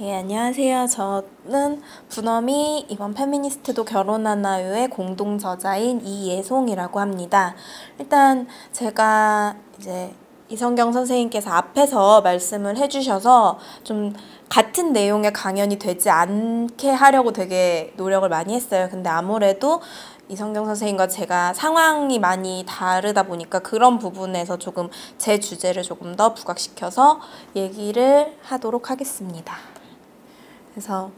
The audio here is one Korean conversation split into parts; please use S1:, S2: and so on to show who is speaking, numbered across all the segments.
S1: 네, 안녕하세요. 저는 분엄이 이번 페미니스트도 결혼하나요의 공동 저자인 이예송이라고 합니다. 일단 제가 이제 이성경 선생님께서 앞에서 말씀을 해주셔서 좀 같은 내용의 강연이 되지 않게 하려고 되게 노력을 많이 했어요. 근데 아무래도 이성경 선생님과 제가 상황이 많이 다르다 보니까 그런 부분에서 조금 제 주제를 조금 더 부각시켜서 얘기를 하도록 하겠습니다. 그래서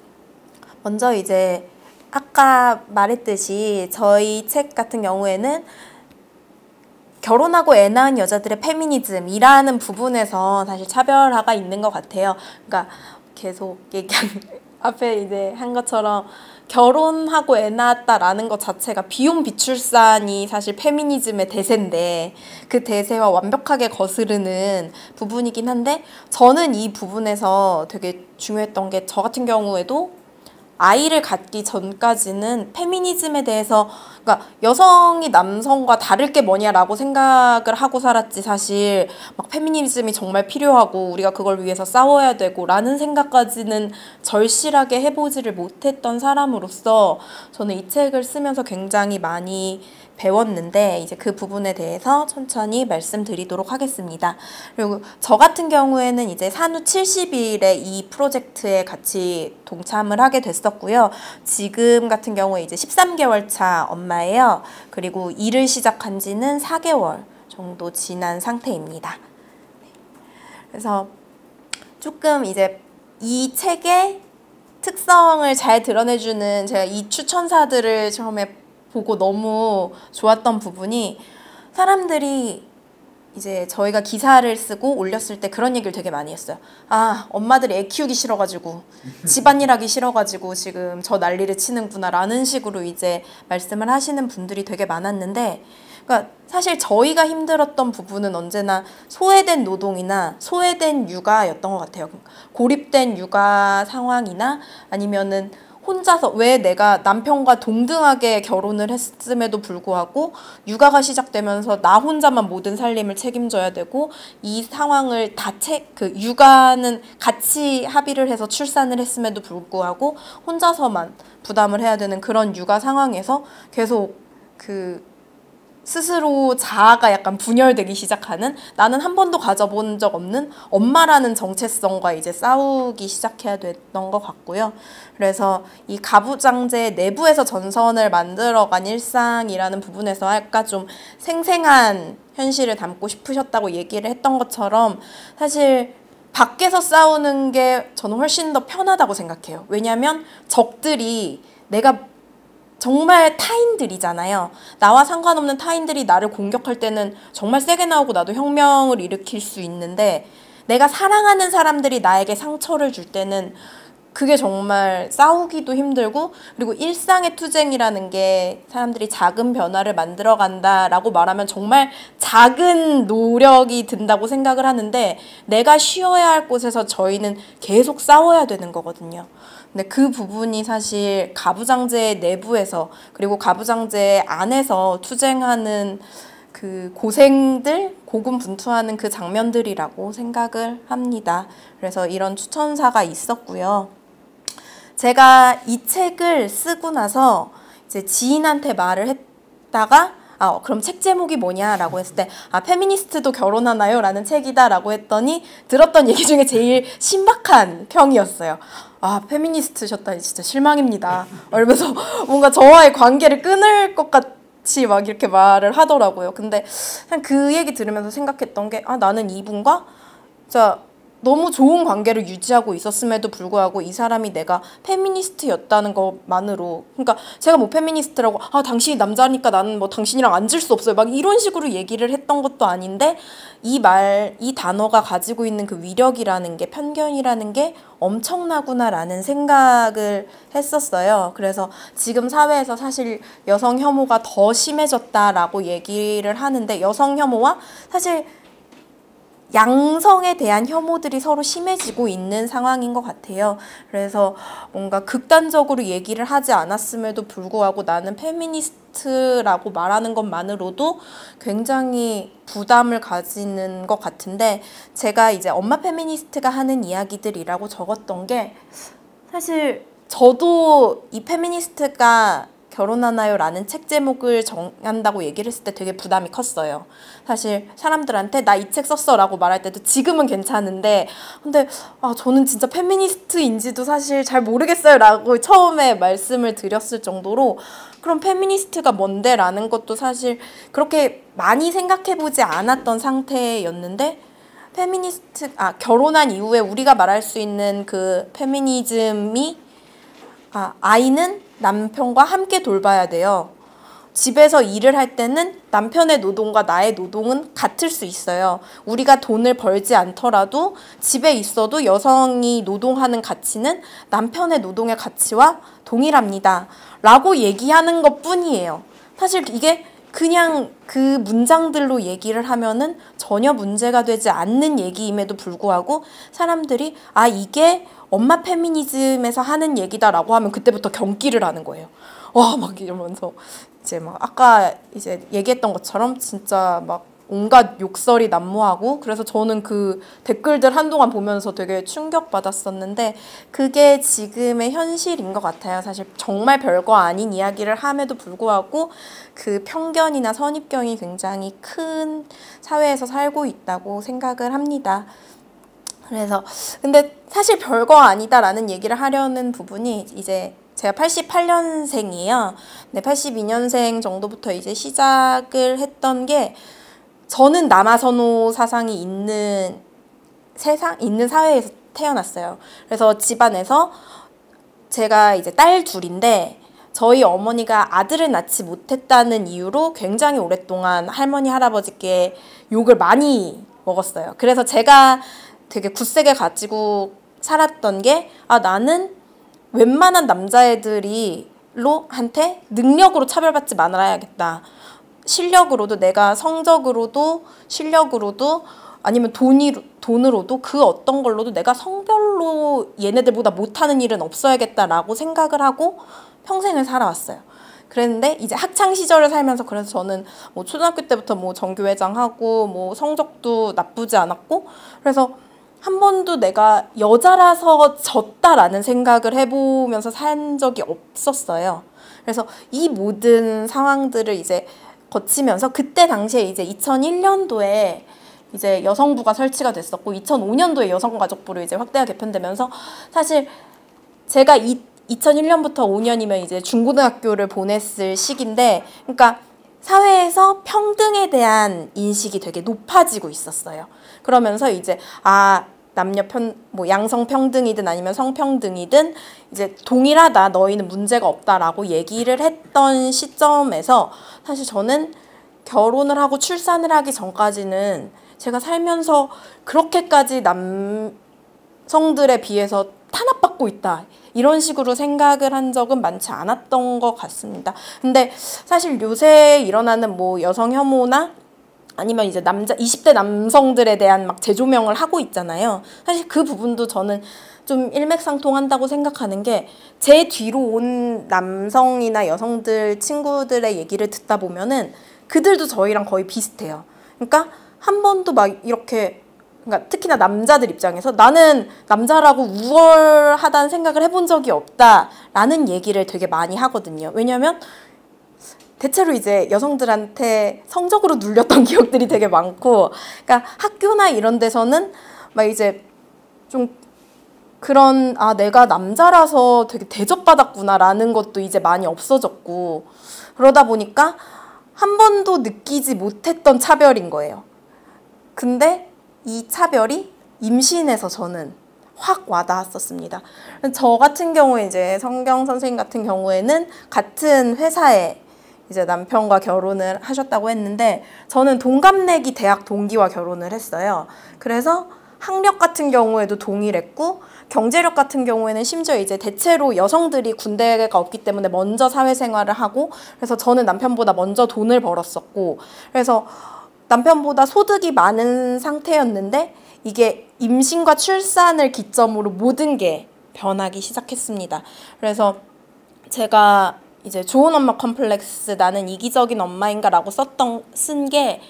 S1: 먼저 이제 아까 말했듯이 저희 책 같은 경우에는 결혼하고 애 낳은 여자들의 페미니즘이라는 부분에서 사실 차별화가 있는 것 같아요. 그러니까 계속 얘기한 앞에 이제 한 것처럼 결혼하고 애 낳았다라는 것 자체가 비혼 비출산이 사실 페미니즘의 대세인데 그 대세와 완벽하게 거스르는 부분이긴 한데 저는 이 부분에서 되게 중요했던 게 저 같은 경우에도 아이를 갖기 전까지는 페미니즘에 대해서 그러니까 여성이 남성과 다를 게 뭐냐라고 생각을 하고 살았지 사실 막 페미니즘이 정말 필요하고 우리가 그걸 위해서 싸워야 되고 라는 생각까지는 절실하게 해보지를 못했던 사람으로서 저는 이 책을 쓰면서 굉장히 많이 배웠는데 이제 그 부분에 대해서 천천히 말씀드리도록 하겠습니다. 그리고 저 같은 경우에는 이제 산후 70일에 이 프로젝트에 같이 동참을 하게 됐었고요. 지금 같은 경우에 이제 13개월 차 엄마예요. 그리고 일을 시작한 지는 4개월 정도 지난 상태입니다. 그래서 조금 이제 이 책의 특성을 잘 드러내주는 제가 이 추천사들을 처음에 보고 너무 좋았던 부분이 사람들이 이제 저희가 기사를 쓰고 올렸을 때 그런 얘기를 되게 많이 했어요. 아, 엄마들이 애 키우기 싫어가지고 집안일 하기 싫어가지고 지금 저 난리를 치는구나 라는 식으로 이제 말씀을 하시는 분들이 되게 많았는데 그러니까 사실 저희가 힘들었던 부분은 언제나 소외된 노동이나 소외된 육아였던 것 같아요. 고립된 육아 상황이나 아니면은 혼자서 왜 내가 남편과 동등하게 결혼을 했음에도 불구하고 육아가 시작되면서 나 혼자만 모든 살림을 책임져야 되고 이 상황을 그 육아는 같이 합의를 해서 출산을 했음에도 불구하고 혼자서만 부담을 해야 되는 그런 육아 상황에서 계속 그 스스로 자아가 약간 분열되기 시작하는 나는 한 번도 가져본 적 없는 엄마라는 정체성과 이제 싸우기 시작해야 됐던 것 같고요. 그래서 이 가부장제 내부에서 전선을 만들어간 일상이라는 부분에서 아까 좀 생생한 현실을 담고 싶으셨다고 얘기를 했던 것처럼 사실 밖에서 싸우는 게 저는 훨씬 더 편하다고 생각해요. 왜냐하면 적들이 내가 정말 타인들이잖아요. 나와 상관없는 타인들이 나를 공격할 때는 정말 세게 나오고 나도 혁명을 일으킬 수 있는데 내가 사랑하는 사람들이 나에게 상처를 줄 때는 그게 정말 싸우기도 힘들고 그리고 일상의 투쟁이라는 게 사람들이 작은 변화를 만들어 간다라고 말하면 정말 작은 노력이 든다고 생각을 하는데 내가 쉬어야 할 곳에서 저희는 계속 싸워야 되는 거거든요. 근데 그 부분이 사실 가부장제 내부에서 그리고 가부장제 안에서 투쟁하는 그 고생들, 고군분투하는 그 장면들이라고 생각을 합니다. 그래서 이런 추천사가 있었고요. 제가 이 책을 쓰고 나서 이제 지인한테 말을 했다가 그럼 책 제목이 뭐냐라고 했을 때 페미니스트도 결혼하나요? 라는 책이다 라고 했더니 들었던 얘기 중에 제일 신박한 평이었어요. 페미니스트셨다니 진짜 실망입니다. 이러면서 뭔가 저와의 관계를 끊을 것 같이 막 이렇게 말을 하더라고요. 근데 그냥 그 얘기 들으면서 생각했던 게 나는 이분과 진짜 너무 좋은 관계를 유지하고 있었음에도 불구하고 이 사람이 내가 페미니스트였다는 것만으로 그러니까 제가 뭐 페미니스트라고 당신이 남자니까 나는 뭐 당신이랑 앉을 수 없어요 막 이런 식으로 얘기를 했던 것도 아닌데 이 단어가 가지고 있는 그 위력이라는 게 편견이라는 게 엄청나구나라는 생각을 했었어요. 그래서 지금 사회에서 사실 여성 혐오가 더 심해졌다라고 얘기를 하는데 여성 혐오와 사실 양성에 대한 혐오들이 서로 심해지고 있는 상황인 것 같아요. 그래서 뭔가 극단적으로 얘기를 하지 않았음에도 불구하고 나는 페미니스트라고 말하는 것만으로도 굉장히 부담을 가지는 것 같은데, 제가 이제 엄마 페미니스트가 하는 이야기들이라고 적었던 게, 사실 저도 이 페미니스트가 결혼하나요? 라는 책 제목을 정한다고 얘기를 했을 때 되게 부담이 컸어요. 사실 사람들한테 나 이 책 썼어 라고 말할 때도 지금은 괜찮은데, 근데 저는 진짜 페미니스트인지도 사실 잘 모르겠어요 라고 처음에 말씀을 드렸을 정도로, 그럼 페미니스트가 뭔데? 라는 것도 사실 그렇게 많이 생각해보지 않았던 상태였는데, 결혼한 이후에 우리가 말할 수 있는 그 페미니즘이, 아이는 남편과 함께 돌봐야 돼요. 집에서 일을 할 때는 남편의 노동과 나의 노동은 같을 수 있어요. 우리가 돈을 벌지 않더라도 집에 있어도 여성이 노동하는 가치는 남편의 노동의 가치와 동일합니다. 라고 얘기하는 것 뿐이에요. 사실 이게 그냥 그 문장들로 얘기를 하면은 전혀 문제가 되지 않는 얘기임에도 불구하고, 사람들이 이게 엄마 페미니즘에서 하는 얘기다라고 하면 그때부터 경기를 하는 거예요. 막 이러면서 이제 막 아까 이제 얘기했던 것처럼 진짜 막 온갖 욕설이 난무하고, 그래서 저는 그 댓글들 한동안 보면서 되게 충격받았었는데, 그게 지금의 현실인 것 같아요. 사실 정말 별거 아닌 이야기를 함에도 불구하고 그 편견이나 선입견이 굉장히 큰 사회에서 살고 있다고 생각을 합니다. 그래서 근데 사실 별거 아니다라는 얘기를 하려는 부분이, 이제 제가 88년생이에요. 네, 82년생 정도부터 이제 시작을 했던 게, 저는 남아선호 사상이 있는 사회에서 태어났어요. 그래서 집안에서 제가 이제 딸 둘인데, 저희 어머니가 아들을 낳지 못했다는 이유로 굉장히 오랫동안 할머니, 할아버지께 욕을 많이 먹었어요. 그래서 제가 되게 굳세게 가지고 살았던 게, 나는 웬만한 남자애들이 한테 능력으로 차별받지 말아야겠다. 실력으로도, 내가 성적으로도 실력으로도 아니면 돈으로도 그 어떤 걸로도 내가 성별로 얘네들보다 못하는 일은 없어야겠다라고 생각을 하고 평생을 살아왔어요. 그랬는데 이제 학창 시절을 살면서, 그래서 저는 뭐 초등학교 때부터 뭐 정교회장하고 뭐 성적도 나쁘지 않았고, 그래서 한 번도 내가 여자라서 졌다라는 생각을 해보면서 산 적이 없었어요. 그래서 이 모든 상황들을 이제 거치면서, 그때 당시에 이제 2001년도에 이제 여성부가 설치가 됐었고, 2005년도에 여성가족부로 이제 확대가 개편되면서, 사실 제가 2001년부터 5년이면 이제 중고등학교를 보냈을 시기인데, 그러니까 사회에서 평등에 대한 인식이 되게 높아지고 있었어요. 그러면서 이제 남녀 뭐 양성 평등이든 아니면 성평등이든 이제 동일하다, 너희는 문제가 없다라고 얘기를 했던 시점에서, 사실 저는 결혼을 하고 출산을 하기 전까지는 제가 살면서 그렇게까지 남성들에 비해서 탄압받고 있다, 이런 식으로 생각을 한 적은 많지 않았던 것 같습니다. 근데 사실 요새 일어나는 뭐 여성 혐오나 아니면 이제 20대 남성들에 대한 막 재조명을 하고 있잖아요. 사실 그 부분도 저는 좀 일맥상통한다고 생각하는 게, 제 뒤로 온 남성이나 여성들 친구들의 얘기를 듣다 보면은 그들도 저희랑 거의 비슷해요. 그러니까 한 번도 막 이렇게, 그러니까 특히나 남자들 입장에서 나는 남자라고 우월하다는 생각을 해본 적이 없다라는 얘기를 되게 많이 하거든요. 왜냐면 대체로 이제 여성들한테 성적으로 눌렸던 기억들이 되게 많고, 그러니까 학교나 이런 데서는 막 이제 좀 그런, 내가 남자라서 되게 대접받았구나라는 것도 이제 많이 없어졌고, 그러다 보니까 한 번도 느끼지 못했던 차별인 거예요. 근데 이 차별이 임신해서 저는 확 와닿았었습니다. 저 같은 경우에 이제 성경 선생님 같은 경우에는 같은 회사에 이제 남편과 결혼을 하셨다고 했는데, 저는 동갑내기 대학 동기와 결혼을 했어요. 그래서 학력 같은 경우에도 동일했고, 경제력 같은 경우에는 심지어 이제 대체로 여성들이 군대가 없기 때문에 먼저 사회생활을 하고, 그래서 저는 남편보다 먼저 돈을 벌었었고, 그래서 남편보다 소득이 많은 상태였는데 이게 임신과 출산을 기점으로 모든 게 변하기 시작했습니다. 그래서 제가 이제 좋은 엄마 컴플렉스, 나는 이기적인 엄마인가 라고 쓴 게,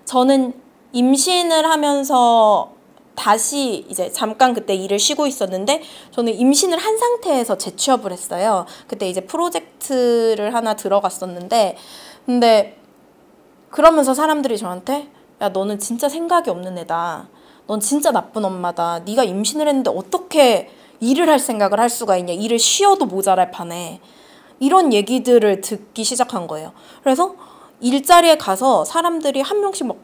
S1: 저는 임신을 하면서 다시 이제 잠깐 그때 일을 쉬고 있었는데, 저는 임신을 한 상태에서 재취업을 했어요. 그때 이제 프로젝트를 하나 들어갔었는데, 근데 그러면서 사람들이 저한테, 야, 너는 진짜 생각이 없는 애다. 넌 진짜 나쁜 엄마다. 네가 임신을 했는데 어떻게 일을 할 생각을 할 수가 있냐. 일을 쉬어도 모자랄 판에. 이런 얘기들을 듣기 시작한 거예요. 그래서 일자리에 가서 사람들이 한 명씩 막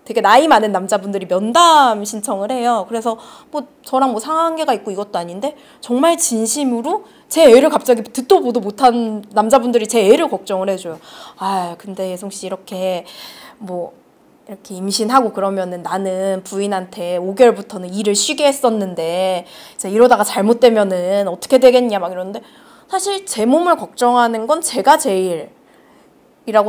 S1: 되게 나이 많은 남자분들이 면담 신청을 해요. 그래서 뭐 저랑 뭐 상관계가 있고 이것도 아닌데 정말 진심으로 제 애를 갑자기 듣도 보도 못한 남자분들이 제 애를 걱정을 해줘요. 아, 근데 예송 씨 이렇게 뭐 이렇게 임신하고 그러면은 나는 부인한테 5개월부터는 일을 쉬게 했었는데 이제 이러다가 잘못되면은 어떻게 되겠냐 막 이러는데, 사실 제 몸을 걱정하는 건 제가 제일이라고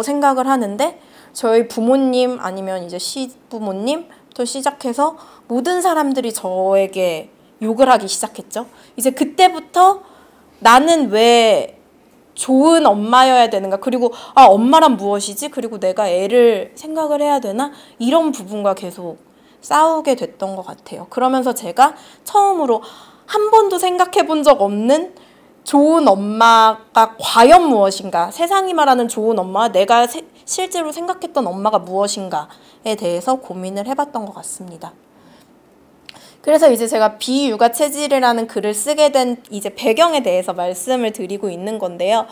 S1: 생각을 하는데, 저희 부모님 아니면 이제 시부모님부터 시작해서 모든 사람들이 저에게 욕을 하기 시작했죠. 이제 그때부터 나는 왜 좋은 엄마여야 되는가, 그리고 엄마란 무엇이지, 그리고 내가 애를 생각을 해야 되나, 이런 부분과 계속 싸우게 됐던 것 같아요. 그러면서 제가 처음으로 한 번도 생각해 본 적 없는 좋은 엄마가 과연 무엇인가, 세상이 말하는 좋은 엄마와 내가 실제로 생각했던 엄마가 무엇인가에 대해서 고민을 해봤던 것 같습니다. 그래서 이제 제가 비육아 체질이라는 글을 쓰게 된 이제 배경에 대해서 말씀을 드리고 있는 건데요.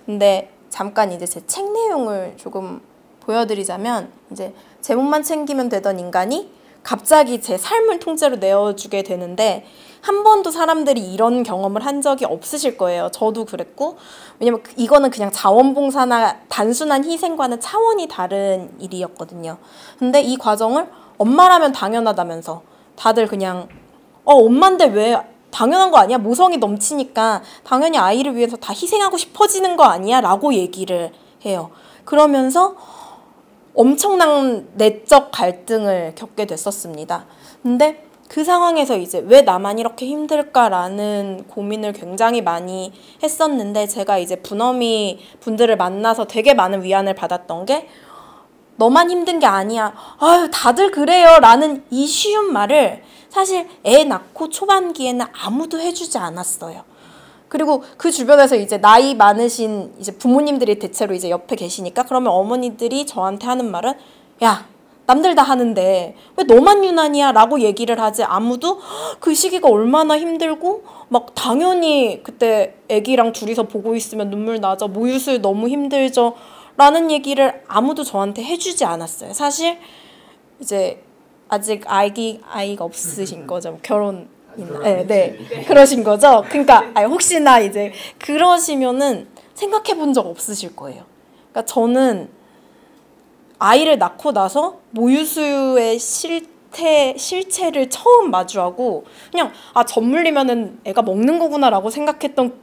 S1: 근데 잠깐 이제 제 책 내용을 조금 보여드리자면, 이제 제 몸만 챙기면 되던 인간이 갑자기 제 삶을 통째로 내어주게 되는데, 한 번도 사람들이 이런 경험을 한 적이 없으실 거예요. 저도 그랬고, 왜냐면 이거는 그냥 자원봉사나 단순한 희생과는 차원이 다른 일이었거든요. 근데 이 과정을 엄마라면 당연하다면서 다들 그냥 엄마인데 왜 당연한 거 아니야? 모성이 넘치니까 당연히 아이를 위해서 다 희생하고 싶어지는 거 아니야? 라고 얘기를 해요. 그러면서 엄청난 내적 갈등을 겪게 됐었습니다. 근데 그 상황에서 이제 왜 나만 이렇게 힘들까라는 고민을 굉장히 많이 했었는데, 제가 이제 분어미 분들을 만나서 되게 많은 위안을 받았던 게, 너만 힘든 게 아니야, 아유 다들 그래요 라는 이 쉬운 말을 사실 애 낳고 초반기에는 아무도 해주지 않았어요. 그리고 그 주변에서 이제 나이 많으신 이제 부모님들이 대체로 이제 옆에 계시니까, 그러면 어머니들이 저한테 하는 말은, 야, 남들 다 하는데 왜 너만 유난이야? 라고 얘기를 하지, 아무도 그 시기가 얼마나 힘들고 막 당연히 그때 애기랑 둘이서 보고 있으면 눈물 나죠, 모유수유 너무 힘들죠 라는 얘기를 아무도 저한테 해주지 않았어요. 사실 이제 아직 아이가 없으신 거죠. 결혼 네, 그러신 거죠. 그러니까 혹시나 이제 그러시면은 생각해 본 적 없으실 거예요. 그러니까 저는 아이를 낳고 나서 모유수유의 실체를 처음 마주하고, 그냥 젖 물리면은 애가 먹는 거구나라고 생각했던,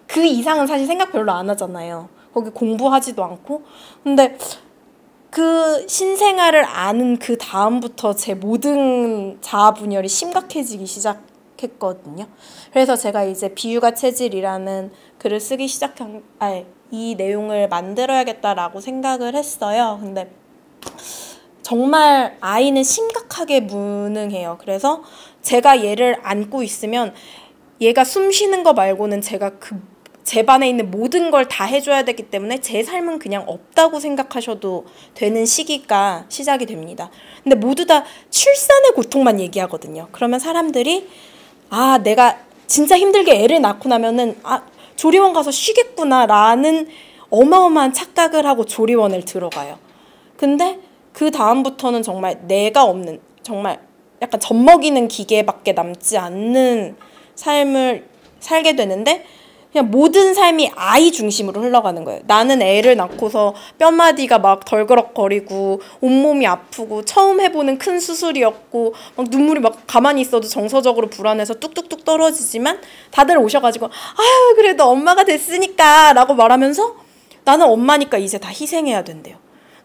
S1: 그 이상은 사실 생각 별로 안 하잖아요. 거기 공부하지도 않고. 근데 그 신생아를 아는 그 다음부터 제 모든 자아 분열이 심각해지기 시작했거든요. 그래서 제가 이제 비육아 체질이라는 글을 쓰기 시작한, 이 내용을 만들어야겠다라고 생각을 했어요. 근데 정말 아이는 심각하게 무능해요. 그래서 제가 얘를 안고 있으면 얘가 숨 쉬는 거 말고는 제가 제 반에 있는 모든 걸 다 해줘야 되기 때문에 제 삶은 그냥 없다고 생각하셔도 되는 시기가 시작이 됩니다. 근데 모두 다 출산의 고통만 얘기하거든요. 그러면 사람들이 내가 진짜 힘들게 애를 낳고 나면은 조리원 가서 쉬겠구나 라는 어마어마한 착각을 하고 조리원을 들어가요. 근데 그 다음부터는 정말 내가 없는, 정말 약간 젖먹이는 기계밖에 남지 않는 삶을 살게 되는데, 그냥 모든 삶이 아이 중심으로 흘러가는 거예요. 나는 애를 낳고서 뼈마디가 막 덜그럭거리고 온몸이 아프고 처음 해보는 큰 수술이었고 막 눈물이 막 가만히 있어도 정서적으로 불안해서 뚝뚝뚝 떨어지지만, 다들 오셔가지고 아유 그래도 엄마가 됐으니까 라고 말하면서 나는 엄마니까 이제 다 희생해야 된대요.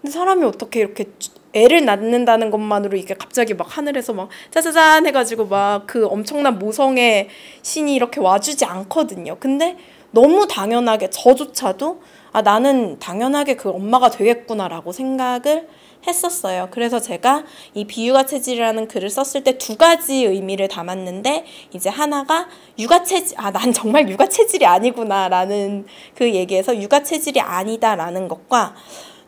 S1: 근데 사람이 어떻게 이렇게 애를 낳는다는 것만으로 이게 갑자기 막 하늘에서 막 짜자잔 해가지고 막 그 엄청난 모성의 신이 이렇게 와주지 않거든요. 근데 너무 당연하게 저조차도 나는 당연하게 그 엄마가 되겠구나라고 생각을 했었어요. 그래서 제가 이 비육아 체질이라는 글을 썼을 때 두 가지 의미를 담았는데, 이제 하나가 육아 체질, 난 정말 육아 체질이 아니구나라는 그 얘기에서 육아 체질이 아니다라는 것과,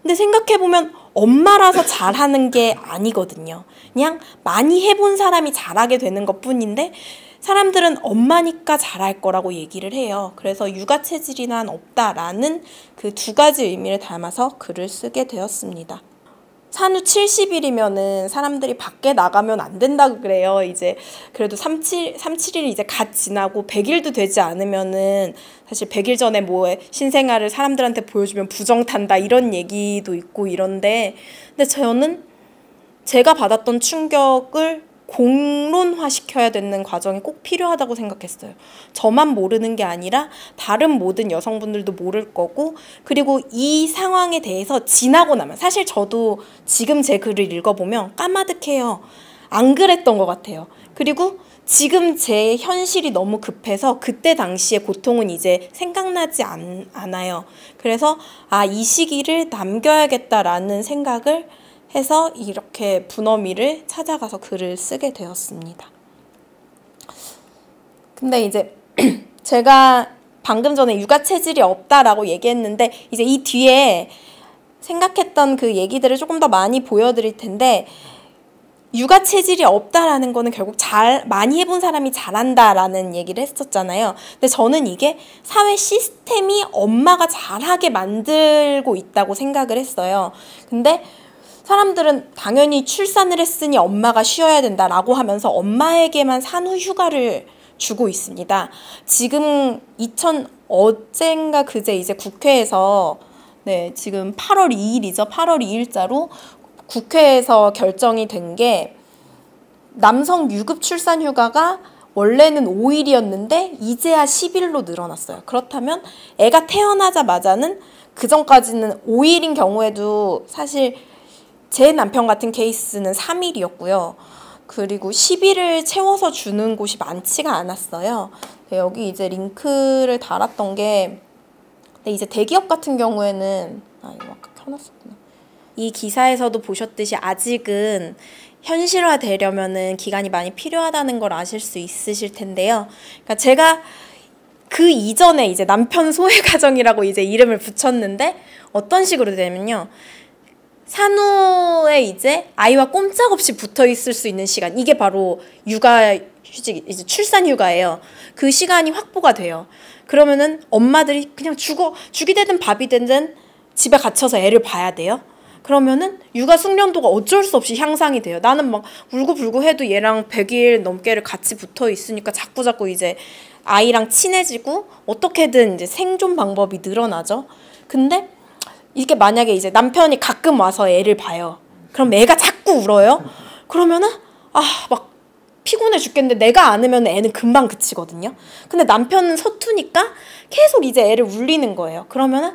S1: 근데 생각해보면 엄마라서 잘하는 게 아니거든요. 그냥 많이 해본 사람이 잘하게 되는 것뿐인데 사람들은 엄마니까 잘할 거라고 얘기를 해요. 그래서 육아 체질이 난 없다라는 그 두 가지 의미를 담아서 글을 쓰게 되었습니다. 산후 70일이면은 사람들이 밖에 나가면 안 된다고 그래요. 이제 그래도 37일이 이제 갓 지나고 100일도 되지 않으면은 사실 100일 전에 뭐 신생아를 사람들한테 보여주면 부정탄다 이런 얘기도 있고 이런데, 근데 저는 제가 받았던 충격을 공론화시켜야 되는 과정이 꼭 필요하다고 생각했어요. 저만 모르는 게 아니라 다른 모든 여성분들도 모를 거고, 그리고 이 상황에 대해서 지나고 나면, 사실 저도 지금 제 글을 읽어보면 까마득해요. 안 그랬던 것 같아요. 그리고 지금 제 현실이 너무 급해서 그때 당시의 고통은 이제 생각나지 않아요. 그래서 이 시기를 남겨야겠다라는 생각을 해서 이렇게 분어미를 찾아가서 글을 쓰게 되었습니다. 근데 이제 제가 방금 전에 육아 체질이 없다라고 얘기했는데, 이제 이 뒤에 생각했던 그 얘기들을 조금 더 많이 보여드릴 텐데, 육아 체질이 없다라는 거는 결국 많이 해본 사람이 잘한다라는 얘기를 했었잖아요. 근데 저는 이게 사회 시스템이 엄마가 잘하게 만들고 있다고 생각을 했어요. 근데 사람들은 당연히 출산을 했으니 엄마가 쉬어야 된다라고 하면서 엄마에게만 산후 휴가를 주고 있습니다. 지금 어젠가 그제 이제 국회에서 지금 8월 2일이죠. 8월 2일자로 국회에서 결정이 된 게, 남성 유급 출산 휴가가 원래는 5일이었는데 이제야 10일로 늘어났어요. 그렇다면 애가 태어나자마자는, 그전까지는 5일인 경우에도 사실 제 남편 같은 케이스는 3일이었고요. 그리고 10일을 채워서 주는 곳이 많지가 않았어요. 여기 이제 링크를 달았던 게, 이제 대기업 같은 경우에는 이거 아까 켜놨었구나. 이 기사에서도 보셨듯이 아직은 현실화되려면은 기간이 많이 필요하다는 걸 아실 수 있으실 텐데요. 그러니까 제가 그 이전에 이제 남편 소외 가정이라고 이제 이름을 붙였는데, 어떤 식으로 되냐면요. 산후에 이제 아이와 꼼짝없이 붙어 있을 수 있는 시간, 이게 바로 육아휴직, 이제 출산휴가예요. 그 시간이 확보가 돼요. 그러면은 엄마들이 그냥 죽이 되든 밥이 되든 집에 갇혀서 애를 봐야 돼요. 그러면은 육아 숙련도가 어쩔 수 없이 향상이 돼요. 나는 막 울고불고 해도 얘랑 100일 넘게를 같이 붙어 있으니까 자꾸자꾸 이제 아이랑 친해지고 어떻게든 이제 생존 방법이 늘어나죠. 근데 이게 만약에 이제 남편이 가끔 와서 애를 봐요. 그럼 애가 자꾸 울어요. 그러면은 막 피곤해 죽겠는데 내가 안으면 애는 금방 그치거든요. 근데 남편은 서투니까 계속 이제 애를 울리는 거예요. 그러면은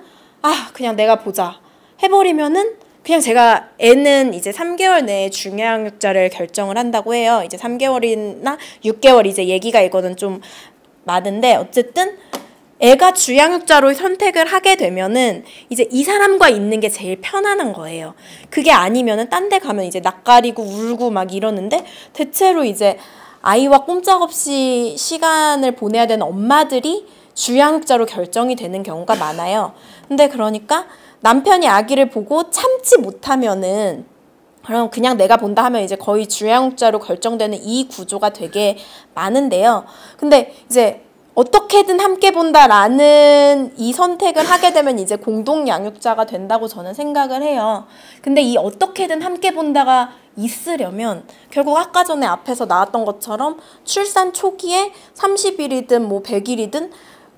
S1: 그냥 내가 보자 해버리면은, 그냥 제가 애는 이제 3개월 내에 중양육자를 결정을 한다고 해요. 이제 3개월이나 6개월 이제 얘기가 이거는 좀 많은데, 어쨌든 애가 주양육자로 선택을 하게 되면은 이제 이 사람과 있는 게 제일 편안한 거예요. 그게 아니면은 딴 데 가면 이제 낯가리고 울고 막 이러는데, 대체로 이제 아이와 꼼짝없이 시간을 보내야 되는 엄마들이 주양육자로 결정이 되는 경우가 많아요. 근데 그러니까 남편이 아기를 보고 참지 못하면은, 그럼 그냥 내가 본다 하면 이제 거의 주양육자로 결정되는 이 구조가 되게 많은데요. 근데 이제 어떻게든 함께 본다라는 이 선택을 하게 되면 이제 공동 양육자가 된다고 저는 생각을 해요. 근데 이 어떻게든 함께 본다가 있으려면 결국 아까 전에 앞에서 나왔던 것처럼 출산 초기에 30일이든 뭐 100일이든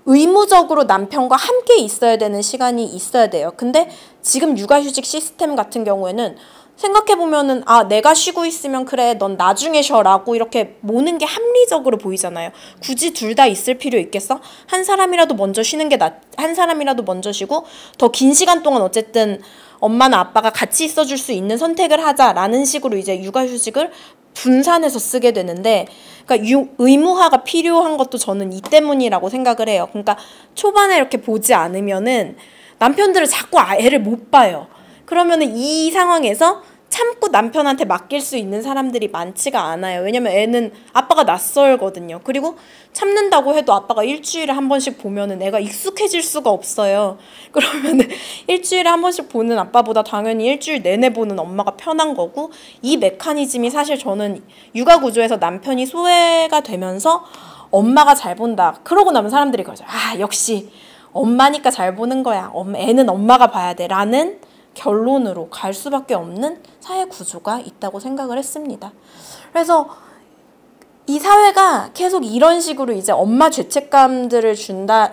S1: 의무적으로 남편과 함께 있어야 되는 시간이 있어야 돼요. 근데 지금 육아휴직 시스템 같은 경우에는 생각해보면은 내가 쉬고 있으면 그래 넌 나중에 쉬어라고 이렇게 모는 게 합리적으로 보이잖아요. 굳이 둘 다 있을 필요 있겠어? 한 사람이라도 먼저 쉬는 게 한 사람이라도 먼저 쉬고 더 긴 시간 동안 어쨌든 엄마나 아빠가 같이 있어줄 수 있는 선택을 하자라는 식으로 이제 육아휴직을 분산해서 쓰게 되는데, 그러니까 의무화가 필요한 것도 저는 이 때문이라고 생각을 해요. 그러니까 초반에 이렇게 보지 않으면은 남편들은 자꾸 애를 못 봐요. 그러면은 이 상황에서 참고 남편한테 맡길 수 있는 사람들이 많지가 않아요. 왜냐면 애는 아빠가 낯설거든요. 그리고 참는다고 해도 아빠가 일주일에 한 번씩 보면은 애가 익숙해질 수가 없어요. 그러면은 일주일에 한 번씩 보는 아빠보다 당연히 일주일 내내 보는 엄마가 편한 거고, 이 메커니즘이 사실 저는 육아 구조에서 남편이 소외가 되면서 엄마가 잘 본다. 그러고 나면 사람들이 그러죠. 아, 역시 엄마니까 잘 보는 거야. 애는 엄마가 봐야 돼. 라는 결론으로 갈 수밖에 없는 사회 구조가 있다고 생각을 했습니다. 그래서 이 사회가 계속 이런 식으로 이제 엄마 죄책감들을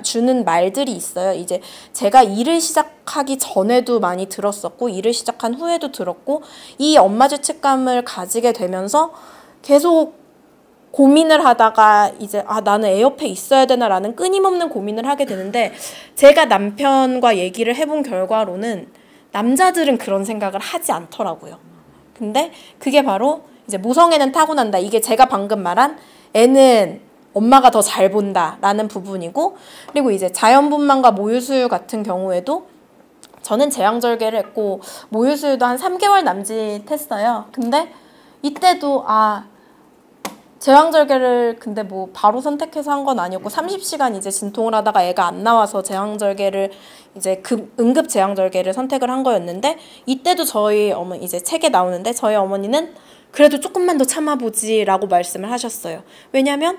S1: 주는 말들이 있어요. 이제 제가 일을 시작하기 전에도 많이 들었었고, 일을 시작한 후에도 들었고, 이 엄마 죄책감을 가지게 되면서 계속 고민을 하다가 이제 나는 애 옆에 있어야 되나라는 끊임없는 고민을 하게 되는데, 제가 남편과 얘기를 해본 결과로는 남자들은 그런 생각을 하지 않더라고요. 근데 그게 바로 이제 모성애는 타고난다. 이게 제가 방금 말한 애는 엄마가 더 잘 본다라는 부분이고, 그리고 이제 자연분만과 모유수유 같은 경우에도 저는 제왕절개를 했고 모유수유도 한 3개월 남짓 했어요. 근데 이때도 제왕절개를 근데 뭐 바로 선택해서 한 건 아니었고 30시간 이제 진통을 하다가 애가 안 나와서 제왕절개를 이제 응급 제왕절개를 선택을 한 거였는데, 이때도 저희 어머니 이제 책에 나오는데 저희 어머니는 그래도 조금만 더 참아보지라고 말씀을 하셨어요. 왜냐면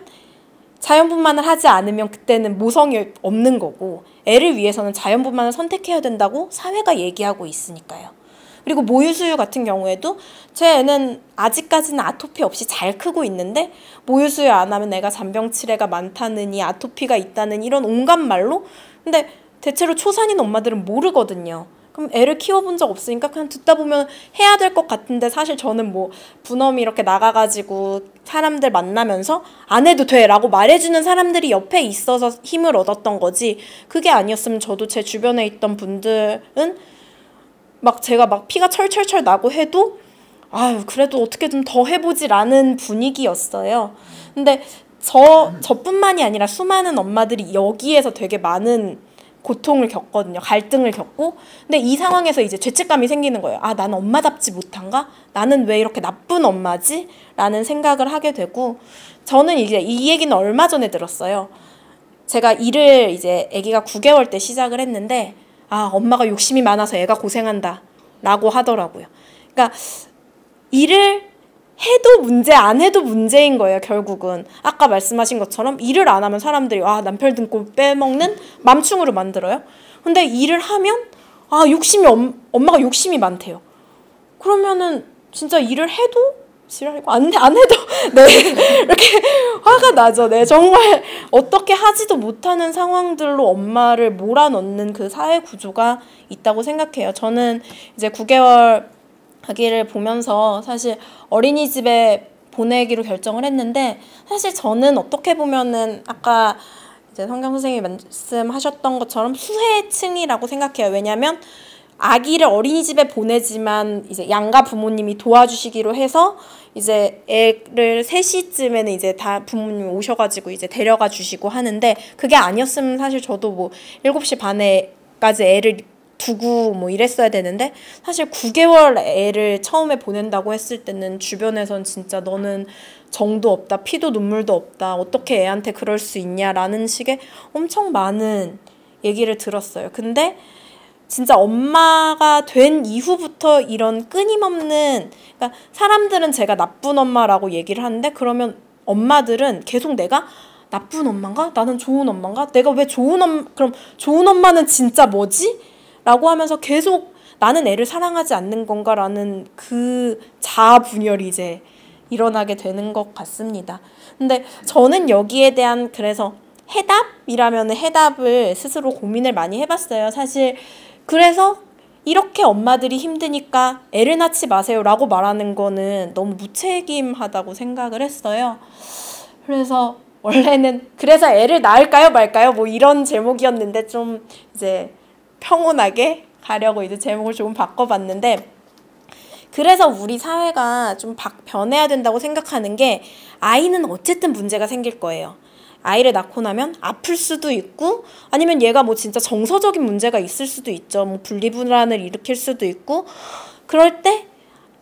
S1: 자연분만을 하지 않으면 그때는 모성이 없는 거고, 애를 위해서는 자연분만을 선택해야 된다고 사회가 얘기하고 있으니까요. 그리고 모유수유 같은 경우에도 제 애는 아직까지는 아토피 없이 잘 크고 있는데, 모유수유 안 하면 애가 잔병치레가 많다느니 아토피가 있다는 이런 온갖 말로, 근데 대체로 초산인 엄마들은 모르거든요. 그럼 애를 키워본 적 없으니까 그냥 듣다 보면 해야 될 것 같은데, 사실 저는 뭐 분엄이 이렇게 나가가지고 사람들 만나면서 안 해도 돼 라고 말해주는 사람들이 옆에 있어서 힘을 얻었던 거지, 그게 아니었으면 저도 제 주변에 있던 분들은 막 제가 막 피가 철철철 나고 해도 그래도 어떻게든 더 해보지라는 분위기였어요. 근데 저뿐만이 아니라 수많은 엄마들이 여기에서 되게 많은 고통을 겪거든요. 갈등을 겪고. 근데 이 상황에서 이제 죄책감이 생기는 거예요. 나는 엄마답지 못한가? 나는 왜 이렇게 나쁜 엄마지? 라는 생각을 하게 되고, 저는 이제 이 얘기는 얼마 전에 들었어요. 제가 일을 이제 아기가 9개월 때 시작을 했는데, 엄마가 욕심이 많아서 애가 고생한다 라고 하더라고요. 그러니까 일을 해도 문제, 안 해도 문제인 거예요. 결국은 아까 말씀하신 것처럼 일을 안 하면 사람들이 남편 등골 빼먹는 맘충으로 만들어요. 근데 일을 하면 엄마가 욕심이 많대요. 그러면은 진짜 일을 해도 지랄이고 안 해도 이렇게 화가 나죠. 정말 어떻게 하지도 못하는 상황들로 엄마를 몰아넣는 그 사회 구조가 있다고 생각해요. 저는 이제 9개월 아기를 보면서 사실 어린이집에 보내기로 결정을 했는데, 사실 저는 어떻게 보면은 아까 이제 성경 선생님이 말씀하셨던 것처럼 수혜층이라고 생각해요. 왜냐면 아기를 어린이집에 보내지만 이제 양가 부모님이 도와주시기로 해서 이제 애를 3시쯤에는 이제 다 부모님이 오셔가지고 이제 데려가 주시고 하는데, 그게 아니었으면 사실 저도 뭐 7시 반에까지 애를 두고 뭐 이랬어야 되는데, 사실 9개월 애를 처음에 보낸다고 했을 때는 주변에선 진짜 너는 정도 없다, 피도 눈물도 없다, 어떻게 애한테 그럴 수 있냐라는 식의 엄청 많은 얘기를 들었어요. 근데 진짜 엄마가 된 이후부터 이런 끊임없는, 그러니까 사람들은 제가 나쁜 엄마라고 얘기를 하는데, 그러면 엄마들은 계속 내가 나쁜 엄마인가? 나는 좋은 엄마인가? 내가 왜 그럼 좋은 엄마는 진짜 뭐지? 라고 하면서 계속 나는 애를 사랑하지 않는 건가? 라는 그 자아 분열이 이제 일어나게 되는 것 같습니다. 근데 저는 여기에 대한 그래서 해답이라면 해답을 스스로 고민을 많이 해봤어요. 사실 그래서 이렇게 엄마들이 힘드니까 애를 낳지 마세요 라고 말하는 거는 너무 무책임하다고 생각을 했어요. 그래서 원래는 그래서 애를 낳을까요 말까요? 뭐 이런 제목이었는데 좀 이제 평온하게 가려고 이제 제목을 조금 바꿔봤는데, 그래서 우리 사회가 좀 변해야 된다고 생각하는 게, 아이는 어쨌든 문제가 생길 거예요. 아이를 낳고 나면 아플 수도 있고, 아니면 얘가 뭐 진짜 정서적인 문제가 있을 수도 있죠. 뭐 분리불안을 일으킬 수도 있고, 그럴 때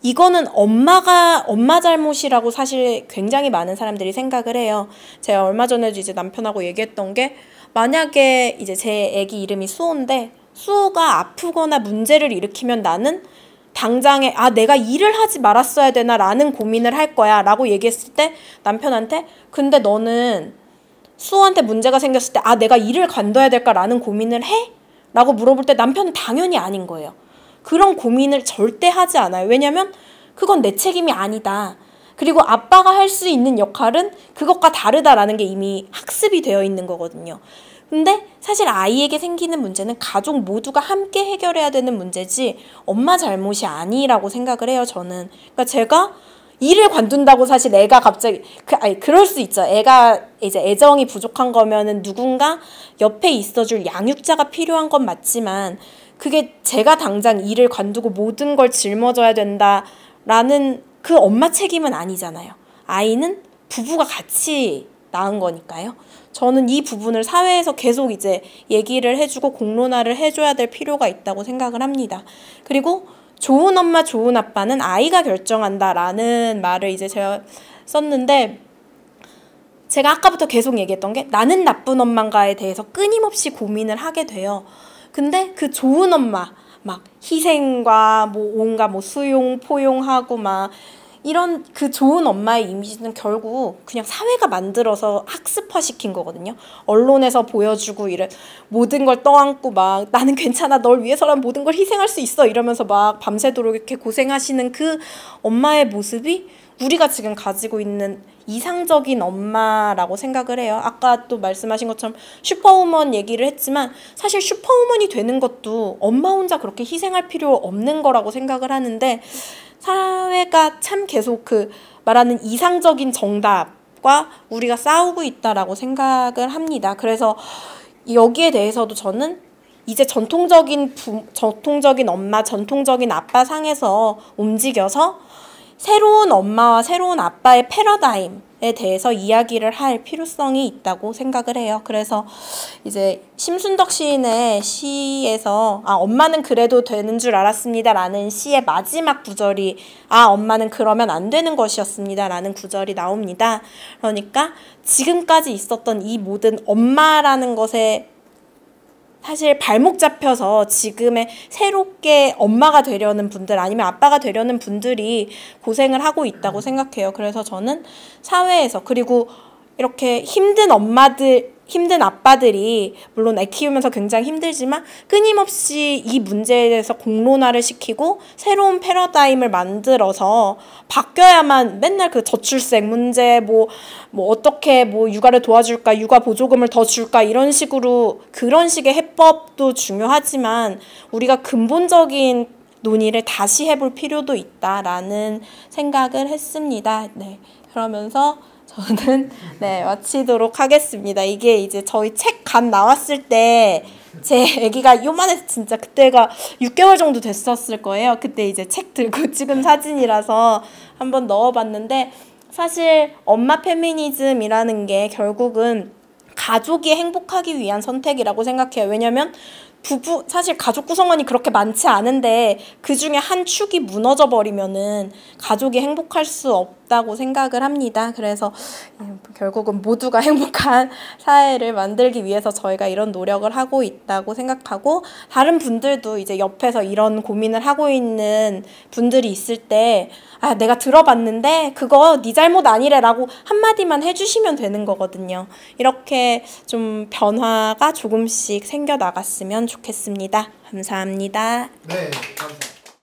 S1: 이거는 엄마 잘못이라고 사실 굉장히 많은 사람들이 생각을 해요. 제가 얼마 전에도 이제 남편하고 얘기했던 게, 만약에 이제 제 애기 이름이 수호인데, 수호가 아프거나 문제를 일으키면 나는 당장에 내가 일을 하지 말았어야 되나 라는 고민을 할 거야 라고 얘기했을 때, 남편한테 근데 너는 수호한테 문제가 생겼을 때 내가 일을 관둬야 될까 라는 고민을 해? 라고 물어볼 때 남편은 당연히 아닌 거예요. 그런 고민을 절대 하지 않아요. 왜냐면 그건 내 책임이 아니다. 그리고 아빠가 할 수 있는 역할은 그것과 다르다라는 게 이미 학습이 되어 있는 거거든요. 근데 사실 아이에게 생기는 문제는 가족 모두가 함께 해결해야 되는 문제지 엄마 잘못이 아니라고 생각을 해요, 저는. 그러니까 제가 일을 관둔다고 사실 애가 갑자기 그럴 수 있죠. 애가 이제 애정이 부족한 거면은 누군가 옆에 있어줄 양육자가 필요한 건 맞지만, 그게 제가 당장 일을 관두고 모든 걸 짊어져야 된다라는 그 엄마 책임은 아니잖아요. 아이는 부부가 같이 낳은 거니까요. 저는 이 부분을 사회에서 계속 이제 얘기를 해주고 공론화를 해줘야 될 필요가 있다고 생각을 합니다. 그리고 좋은 엄마, 좋은 아빠는 아이가 결정한다라는 말을 이제 제가 썼는데, 제가 아까부터 계속 얘기했던 게 나는 나쁜 엄마인가에 대해서 끊임없이 고민을 하게 돼요. 근데 그 좋은 엄마, 막 희생과 뭐 온갖 뭐 수용, 포용하고 막 이런 그 좋은 엄마의 이미지는 결국 그냥 사회가 만들어서 학습화시킨 거거든요. 언론에서 보여주고 이래 모든 걸 떠안고 막 나는 괜찮아, 널 위해서라면 모든 걸 희생할 수 있어 이러면서 막 밤새도록 이렇게 고생하시는 그 엄마의 모습이 우리가 지금 가지고 있는 이상적인 엄마라고 생각을 해요. 아까 또 말씀하신 것처럼 슈퍼우먼 얘기를 했지만, 사실 슈퍼우먼이 되는 것도 엄마 혼자 그렇게 희생할 필요 없는 거라고 생각을 하는데, 사회가 참 계속 그 말하는 이상적인 정답과 우리가 싸우고 있다라고 생각을 합니다. 그래서 여기에 대해서도 저는 이제 전통적인 엄마, 전통적인 아빠 상에서 움직여서 새로운 엄마와 새로운 아빠의 패러다임에 대해서 이야기를 할 필요성이 있다고 생각을 해요. 그래서 이제 심순덕 시인의 시에서 엄마는 그래도 되는 줄 알았습니다 라는 시의 마지막 구절이 엄마는 그러면 안 되는 것이었습니다 라는 구절이 나옵니다. 그러니까 지금까지 있었던 이 모든 엄마라는 것에 사실 발목 잡혀서 지금의 새롭게 엄마가 되려는 분들 아니면 아빠가 되려는 분들이 고생을 하고 있다고 생각해요. 그래서 저는 사회에서, 그리고 이렇게 힘든 아빠들이 물론 애 키우면서 굉장히 힘들지만 끊임없이 이 문제에 대해서 공론화를 시키고 새로운 패러다임을 만들어서 바뀌어야만, 맨날 그 저출생 문제 뭐 어떻게 뭐 육아를 도와줄까, 육아 보조금을 더 줄까 이런 식으로, 그런 식의 해법도 중요하지만 우리가 근본적인 논의를 다시 해볼 필요도 있다라는 생각을 했습니다. 네, 그러면서 저는 마치도록 하겠습니다. 이게 이제 저희 책 갓 나왔을 때 제 아기가 요만해서 진짜 그때가 6개월 정도 됐었을 거예요. 그때 이제 책 들고 찍은 사진이라서 한번 넣어봤는데, 사실 엄마 페미니즘이라는 게 결국은 가족이 행복하기 위한 선택이라고 생각해요. 왜냐면 사실 가족 구성원이 그렇게 많지 않은데 그 중에 한 축이 무너져 버리면은 가족이 행복할 수 없다고 생각을 합니다. 그래서 결국은 모두가 행복한 사회를 만들기 위해서 저희가 이런 노력을 하고 있다고 생각하고, 다른 분들도 이제 옆에서 이런 고민을 하고 있는 분들이 있을 때 내가 들어봤는데 그거 네 잘못 아니래라고 한마디만 해주시면 되는 거거든요. 이렇게 좀 변화가 조금씩 생겨나갔으면 좋겠습니다. 감사합니다.
S2: 네, 감사합니다.